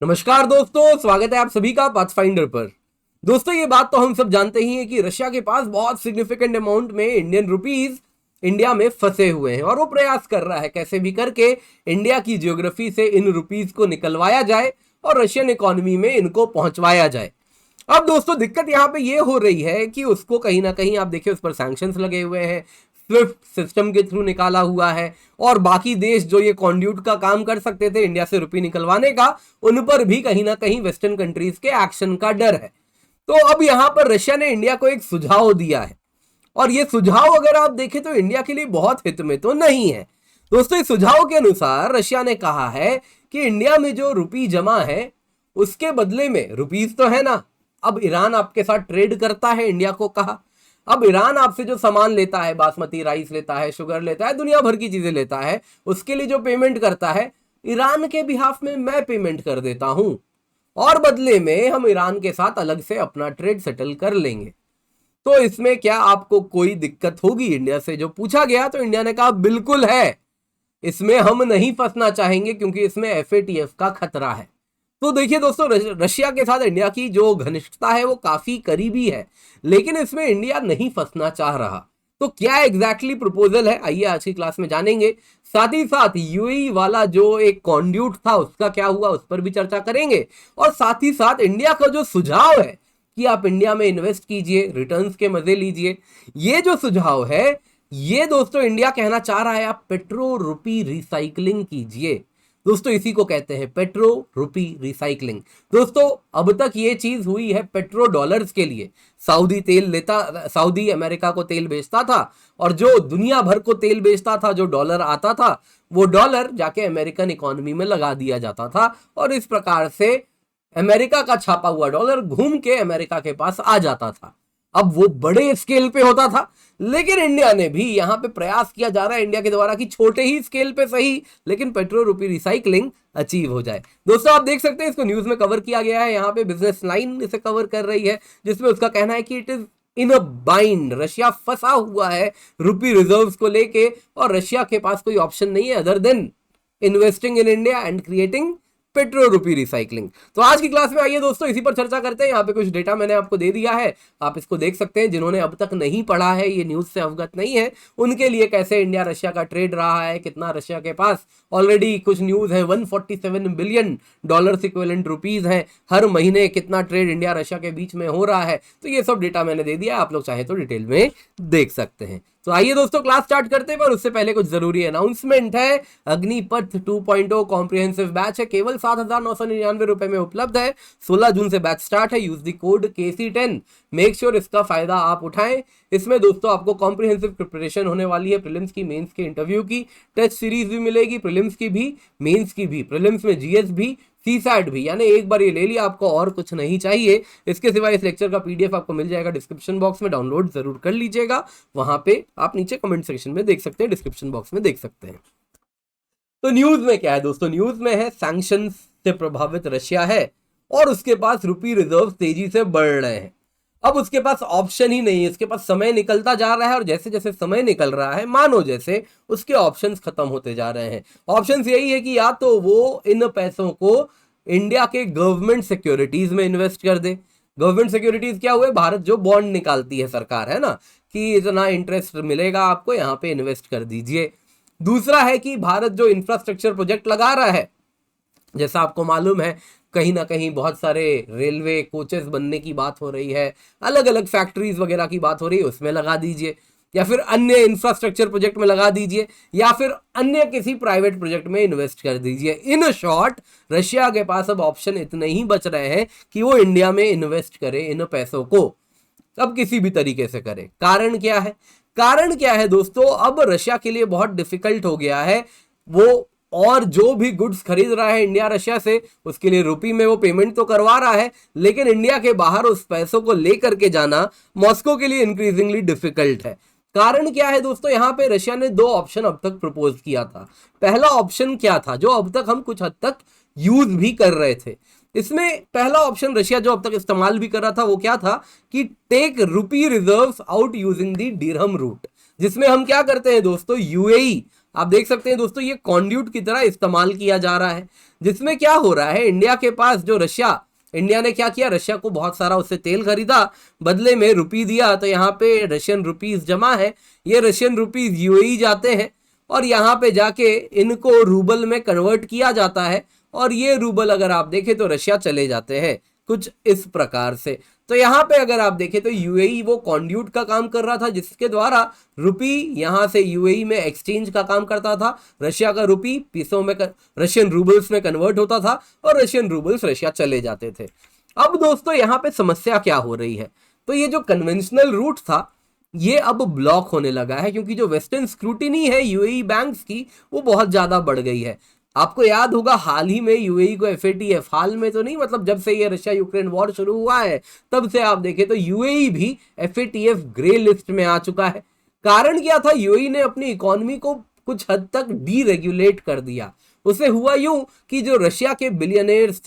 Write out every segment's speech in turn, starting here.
नमस्कार दोस्तों, स्वागत है आप सभी का पाथफाइंडर पर। दोस्तों, ये बात तो हम सब जानते ही हैं कि रशिया के पास बहुत सिग्निफिकेंट अमाउंट में इंडियन रुपीस इंडिया में फंसे हुए हैं और वो प्रयास कर रहा है कैसे भी करके इंडिया की ज्योग्राफी से इन रुपीस को निकलवाया जाए और रशियन इकोनॉमी में इनको पहुंचवाया जाए। अब दोस्तों, दिक्कत यहाँ पे ये हो रही है कि उसको कहीं ना कहीं आप देखिए उस पर सैंक्शंस लगे हुए हैं, स्विफ्ट सिस्टम के थ्रू निकाला हुआ है और बाकी देश जो ये कॉन्ड्यूट का काम कर सकते थे इंडिया से रुपये निकलवाने का, उन पर भी कहीं ना कहीं वेस्टर्न कंट्रीज के एक्शन का डर है। तो अब यहां पर रशिया ने इंडिया को एक सुझाव दिया है और ये सुझाव अगर आप देखें तो इंडिया के लिए बहुत हित में तो नहीं है। दोस्तों, इस सुझाव के अनुसार रशिया ने कहा है कि इंडिया में जो रुपी जमा है उसके बदले में रुपीज तो है ना, अब ईरान आपके साथ ट्रेड करता है, इंडिया को कहा अब ईरान आपसे जो सामान लेता है, बासमती राइस लेता है, शुगर लेता है, दुनिया भर की चीजें लेता है, उसके लिए जो पेमेंट करता है ईरान के बिहाफ में मैं पेमेंट कर देता हूं और बदले में हम ईरान के साथ अलग से अपना ट्रेड सेटल कर लेंगे। तो इसमें क्या आपको कोई दिक्कत होगी? इंडिया से जो पूछा गया तो इंडिया ने कहा बिल्कुल है, इसमें हम नहीं फंसना चाहेंगे क्योंकि इसमें एफएटीएफ का खतरा है। तो देखिए दोस्तों, रशिया के साथ इंडिया की जो घनिष्ठता है वो काफी करीबी है, लेकिन इसमें इंडिया नहीं फंसना चाह रहा। तो क्या एग्जैक्टली प्रपोजल है, आइए आज की क्लास में जानेंगे। साथ ही साथ यूएई वाला जो एक कॉन्ड्यूट था उसका क्या हुआ उस पर भी चर्चा करेंगे और साथ ही साथ इंडिया का जो सुझाव है कि आप इंडिया में इन्वेस्ट कीजिए, रिटर्न्स के मजे लीजिए, ये जो सुझाव है ये दोस्तों इंडिया कहना चाह रहा है आप पेट्रो रुपी रिसाइकलिंग कीजिए। दोस्तों, इसी को कहते हैं पेट्रो रुपी रिसाइकलिंग। दोस्तों, अब तक ये चीज हुई है पेट्रो डॉलर्स के लिए। सऊदी अमेरिका को तेल बेचता था और जो दुनिया भर को तेल बेचता था, जो डॉलर आता था, वो डॉलर जाके अमेरिकन इकोनॉमी में लगा दिया जाता था और इस प्रकार से अमेरिका का छापा हुआ डॉलर घूम के अमेरिका के पास आ जाता था। अब वो बड़े स्केल पे होता था, लेकिन इंडिया ने भी यहां पे प्रयास किया जा रहा है इंडिया के द्वारा कि छोटे ही स्केल पे सही लेकिन पेट्रो रुपी रिसाइकलिंग अचीव हो जाए। दोस्तों, आप देख सकते हैं इसको न्यूज में कवर किया गया है, यहाँ पे बिजनेस लाइन इसे कवर कर रही है जिसमें उसका कहना है कि it is in a bind, Russia फंसा हुआ है रुपी रिजर्व्स को लेके और रशिया के पास कोई ऑप्शन नहीं है other than investing in India and creating petro rupee recycling. तो आज की क्लास में आइए दोस्तों इसी पर चर्चा करते हैं। यहाँ पे कुछ डेटा मैंने आपको दे दिया है, आप इसको देख सकते हैं। जिन्होंने अब तक नहीं पढ़ा है, ये न्यूज से अवगत नहीं है, उनके लिए कैसे इंडिया रशिया का ट्रेड रहा है, कितना रशिया के पास ऑलरेडी कुछ न्यूज है 147 बिलियन डॉलर इक्विवेलेंट रुपीज है, हर महीने कितना ट्रेड इंडिया रशिया के बीच में हो रहा है। तो ये सब डेटा मैंने दे दिया, आप लोग चाहे तो डिटेल में देख सकते हैं। तो आइए दोस्तों क्लास स्टार्ट करते हैं, पर उससे पहले कुछ जरूरी अनाउंसमेंट है। अग्निपथ 2.0 कॉम्प्रिहेंसिव बैच है, केवल 7,999 रुपए में उपलब्ध है। 16 जून से बैच स्टार्ट है। Use the code KC10, make sure इसका फायदा आप उठाएं। इसमें दोस्तों आपको कॉम्प्रिहेंसिव प्रिपरेशन होने वाली है, प्रीलिम्स की, मेंस के, इंटरव्यू की, टेस्ट सीरीज भी मिलेगी, प्रीलिम्स की भी, मेंस की भी, प्रीलिम्स में जीएस भी, सीसैट भी, यानी एक बार ये ले लिया आपको और कुछ नहीं चाहिए। इसके सिवाय इस लेक्चर का पीडीएफ आपको मिल जाएगा डिस्क्रिप्शन बॉक्स में, डाउनलोड जरूर कर लीजिएगा। वहां पे आप नीचे कमेंट सेक्शन में देख सकते हैं, डिस्क्रिप्शन बॉक्स में देख सकते हैं। तो न्यूज में क्या है दोस्तों? न्यूज में है सैंक्शन से प्रभावित रशिया है और उसके पास रुपी रिजर्व तेजी से बढ़ रहे हैं। अब उसके पास ऑप्शन ही नहीं है, उसके पास समय निकलता जा रहा है और जैसे जैसे समय निकल रहा है मानो जैसे उसके ऑप्शंस खत्म होते जा रहे हैं। ऑप्शंस यही है कि या तो वो इन पैसों को इंडिया के गवर्नमेंट सिक्योरिटीज में इन्वेस्ट कर दे। गवर्नमेंट सिक्योरिटीज क्या हुए? भारत जो बॉन्ड निकालती है सरकार, है ना, कि इतना इंटरेस्ट मिलेगा आपको, यहाँ पे इन्वेस्ट कर दीजिए। दूसरा है कि भारत जो इंफ्रास्ट्रक्चर प्रोजेक्ट लगा रहा है, जैसा आपको मालूम है कहीं ना कहीं बहुत सारे रेलवे कोचेस बनने की बात हो रही है, अलग अलग फैक्ट्रीज वगैरह की बात हो रही है, उसमें लगा दीजिए, या फिर अन्य इंफ्रास्ट्रक्चर प्रोजेक्ट में लगा दीजिए, या फिर अन्य किसी प्राइवेट प्रोजेक्ट में इन्वेस्ट कर दीजिए। इन शॉर्ट रशिया के पास अब ऑप्शन इतने ही बच रहे हैं कि वो इंडिया में इन्वेस्ट करे इन पैसों को, अब किसी भी तरीके से करे। कारण क्या है? कारण क्या है दोस्तों? अब रशिया के लिए बहुत डिफिकल्ट हो गया है, वो और जो भी गुड्स खरीद रहा है इंडिया रशिया से, उसके लिए रुपी में वो पेमेंट तो करवा रहा है, लेकिन इंडिया के बाहर उस पैसों को लेकर के जाना मॉस्को के लिए इंक्रीजिंगली डिफिकल्ट है। कारण क्या है दोस्तों? यहां पे रशिया ने दो ऑप्शन अब तक प्रपोज किया था। पहला ऑप्शन क्या था, जो अब तक हम कुछ हद तक यूज भी कर रहे थे? इसमें पहला ऑप्शन रशिया जो अब तक इस्तेमाल भी कर रहा था वो क्या था कि take rupee reserves out using the dirham route, जिसमें हम क्या करते हैं दोस्तों, यूएई आप देख सकते हैं दोस्तों, ये कॉन्ड्यूट की तरह इस्तेमाल किया जा रहा है, जिसमें क्या हो रहा है, इंडिया के पास जो इंडिया ने क्या किया, रशिया को बहुत सारा उससे तेल खरीदा, बदले में रुपी दिया, तो यहाँ पे रशियन रुपीज जमा है, ये रशियन रुपीज यूएई जाते हैं और यहाँ पे जाके इनको रूबल में कन्वर्ट किया जाता है, और ये रूबल अगर आप देखें तो रशिया चले जाते हैं, कुछ इस प्रकार से। तो यहाँ पे अगर आप देखें तो यूएई वो कॉन्ड्यूट का काम कर रहा था, जिसके द्वारा रुपी यहाँ से यूएई में एक्सचेंज का काम करता था, रशिया का रुपी पीसों में रशियन रूबल्स में कन्वर्ट होता था और रशियन रूबल्स रशिया चले जाते थे। अब दोस्तों यहाँ पे समस्या क्या हो रही है, तो ये जो कन्वेंशनल रूट था ये अब ब्लॉक होने लगा है, क्योंकि जो वेस्टर्न स्क्रूटिनी है यूएई बैंक्स की वो बहुत ज्यादा बढ़ गई है। आपको याद होगा हाल ही में यूएई को एफएटीएफ, हाल में तो नहीं, मतलब जब से ये रशिया यूक्रेन वॉर शुरू हुआ है तब से आप देखें तो यूएई भी एफएटीएफ ग्रे लिस्ट में आ चुका है। कारण क्या था, यूएई ने अपनी इकोनॉमी को कुछ हद तक डीरेगुलेट कर दिया। उसे हुआ यूं कि जो रशिया के मिलियनेयर्स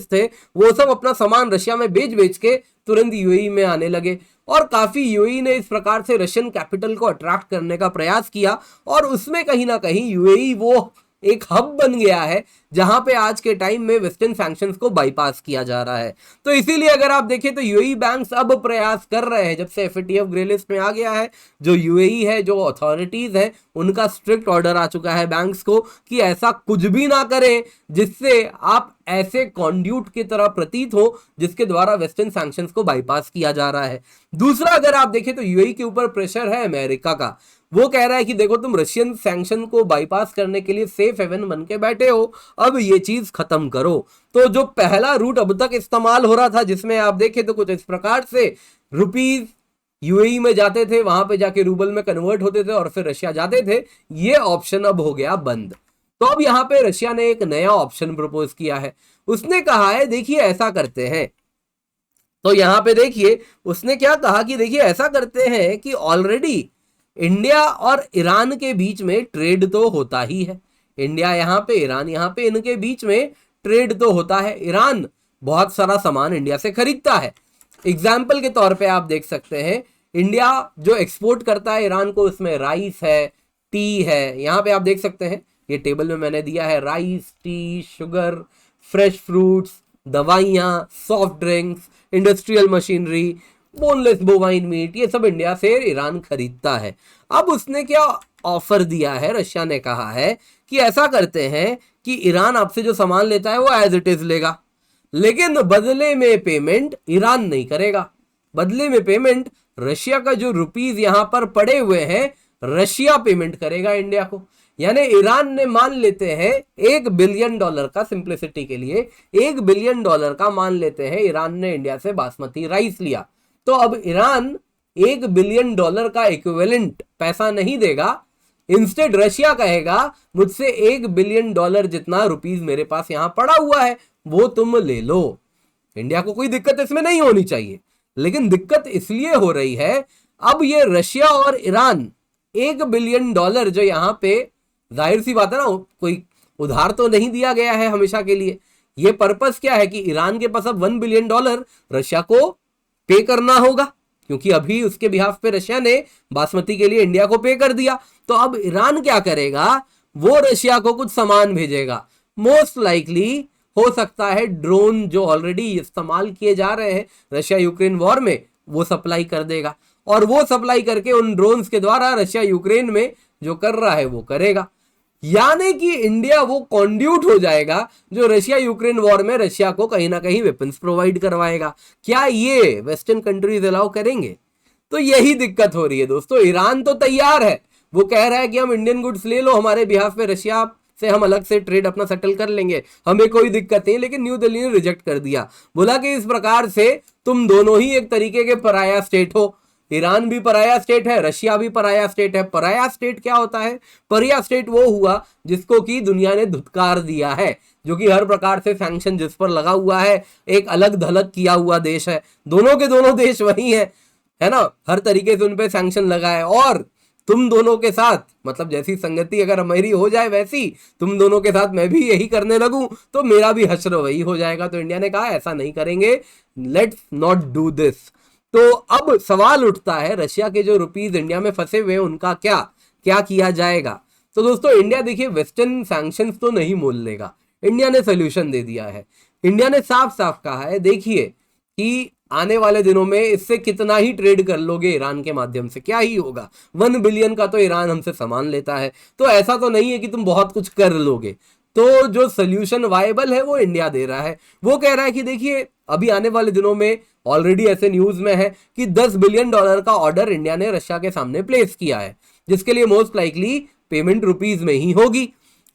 थे वो सब अपना सामान रशिया में बेच बेच के तुरंत यूएई में आने लगे, और काफी यूएई ने इस प्रकार से रशियन कैपिटल को अट्रैक्ट करने का प्रयास किया, और उसमें कहीं ना कहीं यूएई वो एक हब बन गया है जहां पे आज के टाइम में वेस्टर्न सैंक्शंस को बाईपास किया जा रहा है। तो इसीलिए अगर आप देखें तो यूएई बैंक्स अब प्रयास कर रहे हैं, जब से एफएटीएफ ग्रे लिस्ट में आ गया है, जो यूएई है, जो अथॉरिटीज है, उनका स्ट्रिक्ट ऑर्डर आ चुका है बैंक्स को कि ऐसा कुछ भी ना करें जिससे आप ऐसे कॉन्ड्यूट की तरह प्रतीत हो जिसके द्वारा वेस्टर्न सैंक्शंस को बाईपास किया जा रहा है। दूसरा अगर आप देखें तो यूएई के ऊपर प्रेशर है अमेरिका का, वो कह रहा है कि देखो तुम रशियन सैंक्शन को बाईपास करने के लिए सेफ हेवन बन के बैठे हो, अब ये चीज खत्म करो। तो जो पहला रूट अब तक इस्तेमाल हो रहा था, जिसमें आप देखें तो कुछ इस प्रकार से रुपीज यूएई में जाते थे, वहां पे जाके रूबल में कन्वर्ट होते थे और फिर रशिया जाते थे, ये ऑप्शन अब हो गया बंद। तो अब यहां पे रशिया ने एक नया ऑप्शन प्रपोज किया है, उसने कहा है देखिए ऐसा करते हैं, तो यहां पे देखिए उसने क्या कहा कि देखिए ऐसा करते हैं कि ऑलरेडी इंडिया और ईरान के बीच में ट्रेड तो होता ही है, इंडिया यहाँ पे, ईरान यहाँ पे, इनके बीच में ट्रेड तो होता है, ईरान बहुत सारा सामान इंडिया से खरीदता है। एग्जाम्पल के तौर पे आप देख सकते हैं, इंडिया जो एक्सपोर्ट करता है ईरान को, उसमें राइस है, टी है, यहाँ पे आप देख सकते हैं ये टेबल में मैंने दिया है, rice, tea, sugar, fresh fruits, दवाइयाँ, soft drinks, industrial machinery, boneless bovine meat, ये सब इंडिया से ईरान खरीदता है। अब उसने क्या ऑफर दिया है, रशिया ने कहा है कि ऐसा करते हैं कि ईरान आपसे जो सामान लेता है वो एज इट इज लेगा, लेकिन बदले में पेमेंट ईरान नहीं करेगा, बदले में पेमेंट रशिया का जो रुपीज यहां पर पड़े हुए हैं रशिया पेमेंट करेगा इंडिया को। यानी ईरान ने मान लेते हैं $1 बिलियन का, सिंप्लिसिटी के लिए $1 बिलियन का मान लेते हैं ईरान ने इंडिया से बासमती राइस लिया, तो अब ईरान $1 बिलियन का इक्विवेलेंट पैसा नहीं देगा, इंस्टेड रशिया कहेगा मुझसे $1 बिलियन जितना रुपीज मेरे पास यहां पड़ा हुआ है वो तुम ले लो। इंडिया को कोई दिक्कत इसमें नहीं होनी चाहिए, लेकिन दिक्कत इसलिए हो रही है अब ये रशिया और ईरान $1 बिलियन जो यहां पे, जाहिर सी बात है ना, कोई उधार तो नहीं दिया गया है हमेशा के लिए, ये पर्पस क्या है कि ईरान के पास अब $1 बिलियन रशिया को पे करना होगा, क्योंकि अभी उसके बिहाफ पे रशिया ने बासमती के लिए इंडिया को पे कर दिया। तो अब ईरान क्या करेगा, वो रशिया को कुछ सामान भेजेगा, मोस्ट लाइकली हो सकता है ड्रोन जो ऑलरेडी इस्तेमाल किए जा रहे हैं रशिया यूक्रेन वॉर में, वो सप्लाई कर देगा, और वो सप्लाई करके उन ड्रोन्स के द्वारा रशिया यूक्रेन में जो कर रहा है वो करेगा। यानी कि इंडिया वो कॉन्ड्यूट हो जाएगा जो रशिया यूक्रेन वॉर में रशिया को कहीं ना कहीं वेपन्स प्रोवाइड करवाएगा। क्या ये वेस्टर्न कंट्रीज अलाउ करेंगे? तो यही दिक्कत हो रही है दोस्तों। ईरान तो तैयार है, वो कह रहा है कि हम इंडियन गुड्स ले लो, हमारे बिहाफ में रशिया से हम अलग से ट्रेड अपना सेटल कर लेंगे, हमें कोई दिक्कत नहीं, लेकिन न्यू दिल्ली ने रिजेक्ट कर दिया, बोला कि इस प्रकार से तुम दोनों ही एक तरीके के पराया स्टेट हो, ईरान भी पराया स्टेट है, रशिया भी पराया स्टेट है। पराया स्टेट क्या होता है? पराया स्टेट वो हुआ जिसको कि दुनिया ने धुतकार दिया है, जो कि हर प्रकार से सैंक्शन जिस पर लगा हुआ है, एक अलग धलक किया हुआ देश है। दोनों के दोनों देश वही है ना, हर तरीके से उन पे सैंक्शन लगा है, और तुम दोनों के साथ, मतलब जैसी संगति अगर मेरी हो जाए वैसी तुम दोनों के साथ मैं भी यही करने लगूं तो मेरा भी हश्र वही हो जाएगा। तो इंडिया ने कहा ऐसा नहीं करेंगे, लेट्स नॉट डू दिस। तो अब सवाल उठता है, रशिया के जो रुपीज इंडिया में फंसे हुए हैं उनका क्या किया जाएगा? तो दोस्तों इंडिया देखिए वेस्टर्न सैंक्शंस तो नहीं मोल लेगा, इंडिया ने सोल्यूशन दे दिया है। इंडिया ने साफ साफ कहा है देखिए कि आने वाले दिनों में इससे कितना ही ट्रेड कर लोगे ईरान के माध्यम से, क्या ही होगा, 1 बिलियन का तो ईरान हमसे सामान लेता है, तो ऐसा तो नहीं है कि तुम बहुत कुछ कर लोगे। तो जो सोल्यूशन वायबल है वो इंडिया दे रहा है। वो कह रहा है कि देखिए अभी आने वाले दिनों में ऑलरेडी ऐसे न्यूज में है कि $10 बिलियन का ऑर्डर इंडिया ने रशिया के सामने प्लेस किया है, जिसके लिए मोस्ट लाइकली पेमेंट रुपीज में ही होगी।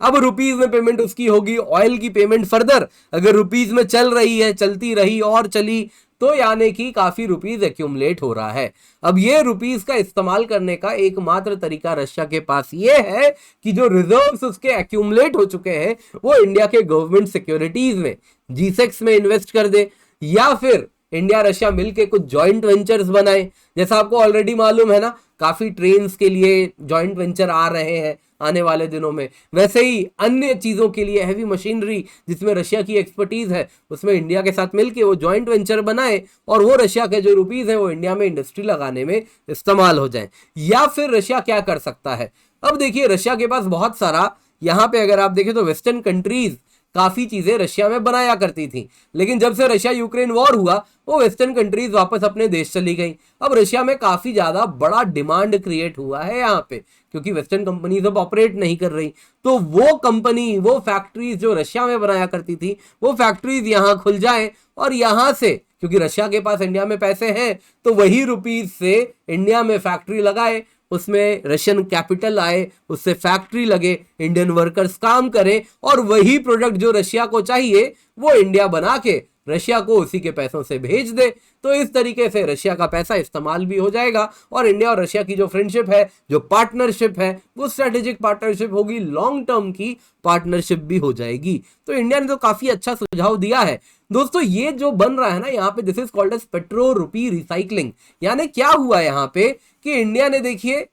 अब रुपीज में पेमेंट उसकी होगी, ऑयल की पेमेंट फर्दर अगर रुपीज में चल रही है, चलती रही और चली, तो यानी कि काफी रुपीज एक्यूमुलेट हो रहा है। अब ये रुपीज का इस्तेमाल करने का एकमात्र तरीका रशिया के पास ये है कि जो रिजर्व्स उसके एक्यूमुलेट हो चुके हैं वो इंडिया के गवर्नमेंट सिक्योरिटीज में, जीसेक्स में इन्वेस्ट कर दे, या फिर इंडिया रशिया मिलके कुछ जॉइंट वेंचर्स बनाए। जैसा आपको ऑलरेडी मालूम है ना, काफी ट्रेन्स के लिए जॉइंट वेंचर आ रहे हैं आने वाले दिनों में, वैसे ही अन्य चीजों के लिए हैवी मशीनरी जिसमें रशिया की एक्सपर्टीज है, उसमें इंडिया के साथ मिलके वो जॉइंट वेंचर बनाए और वो रशिया के जो रुपीज है वो इंडिया में इंडस्ट्री लगाने में इस्तेमाल हो जाए। या फिर रशिया क्या कर सकता है, अब देखिए रशिया के पास बहुत सारा, यहाँ पे अगर आप देखें तो वेस्टर्न कंट्रीज काफी चीजें रशिया में बनाया करती थी, लेकिन जब से रशिया यूक्रेन वॉर हुआ वो वेस्टर्न कंट्रीज वापस अपने देश चली गई। अब रशिया में काफी ज्यादा बड़ा डिमांड क्रिएट हुआ है यहाँ पे, क्योंकि वेस्टर्न कंपनीज अब ऑपरेट नहीं कर रही, तो वो कंपनी, वो फैक्ट्रीज जो रशिया में बनाया करती थी वो फैक्ट्रीज यहाँ खुल जाए, और यहाँ से क्योंकि रशिया के पास इंडिया में पैसे हैं तो वही रुपीज से इंडिया में फैक्ट्री लगाए, उसमें रशियन कैपिटल आए, उससे फैक्ट्री लगे, इंडियन वर्कर्स काम करें और वही प्रोडक्ट जो रशिया को चाहिए वो इंडिया बना के रशिया को उसी के पैसों से भेज दे। तो इस तरीके से रशिया का पैसा इस्तेमाल भी हो जाएगा और इंडिया और रशिया की जो फ्रेंडशिप है, जो पार्टनरशिप है, वो स्ट्रेटेजिक पार्टनरशिप होगी, लॉन्ग टर्म की पार्टनरशिप भी हो जाएगी। तो इंडिया ने तो काफी अच्छा सुझाव दिया है। दोस्तों ये जो बन रहा है ना यहाँ पे, this is called as petro rupee recycling. यानी क्या हुआ यहाँ पे कि इंडिया ने देखिए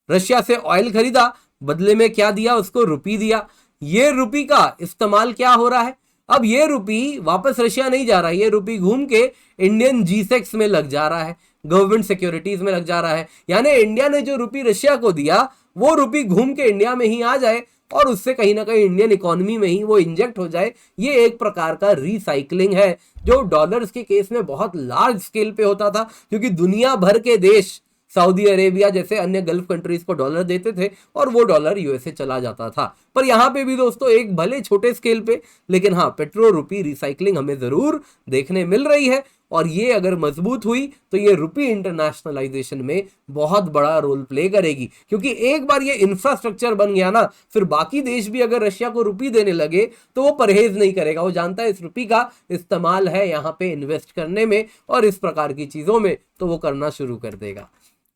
रशिया से ऑयल खरीदा, बदले में क्या दिया, उसको रुपी दिया। ये रुपी का इस्तेमाल क्या हो रहा है, अब ये रुपी वापस रशिया नहीं जा रहा है, ये रुपी घूम के इंडियन जीसेक्स में लग जा रहा है, गवर्नमेंट सिक्योरिटीज में लग जा रहा है। यानी इंडिया ने जो रुपी रशिया को दिया वो रुपी घूम के इंडिया में ही आ जाए और उससे कहीं ना कहीं इंडियन इकोनॉमी में ही वो इंजेक्ट हो जाए। ये एक प्रकार का रिसाइकलिंग है जो डॉलर्स के केस में बहुत लार्ज स्केल पे होता था, क्योंकि दुनिया भर के देश सऊदी अरेबिया जैसे अन्य गल्फ कंट्रीज को डॉलर देते थे और वो डॉलर यूएसए चला जाता था। पर यहाँ पे भी दोस्तों एक भले छोटे स्केल पे, लेकिन हाँ पेट्रो रुपी रिसाइकलिंग हमें जरूर देखने मिल रही है, और ये अगर मजबूत हुई तो ये रुपी इंटरनेशनलाइजेशन में बहुत बड़ा रोल प्ले करेगी। क्योंकि एक बार ये इंफ्रास्ट्रक्चर बन गया ना, फिर बाकी देश भी अगर रशिया को रुपी देने लगे तो वो परहेज नहीं करेगा, वो जानता है इस रुपी का इस्तेमाल है यहाँ पे इन्वेस्ट करने में और इस प्रकार की चीजों में, तो वो करना शुरू कर देगा।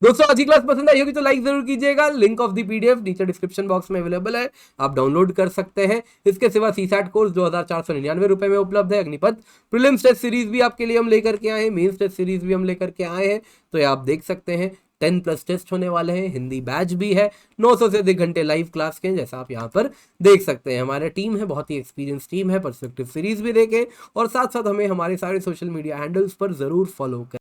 दोस्तों आज की क्लास पसंद आई होगी तो लाइक जरूर कीजिएगा। लिंक ऑफ द पीडीएफ नीचे डिस्क्रिप्शन बॉक्स में अवेलेबल है, आप डाउनलोड कर सकते हैं। इसके सिवा सीसैट कोर्स 2499 रुपए में उपलब्ध है। अग्निपथ प्रीलिम्स टेस्ट सीरीज भी आपके लिए हम लेकर के आए हैं, मेंस टेस्ट सीरीज भी हम लेकर के आए हैं, तो ये आप देख सकते हैं। 10+ टेस्ट होने वाले हैं, हिंदी बैच भी है, 900 से अधिक घंटे लाइव क्लास के, जैसा आप यहाँ पर देख सकते हैं। हमारे टीम है, बहुत ही एक्सपीरियंस टीम है, पर्सपेक्टिव सीरीज भी देखें और साथ साथ हमें हमारे सारे सोशल मीडिया हैंडल्स पर जरूर फॉलो करें।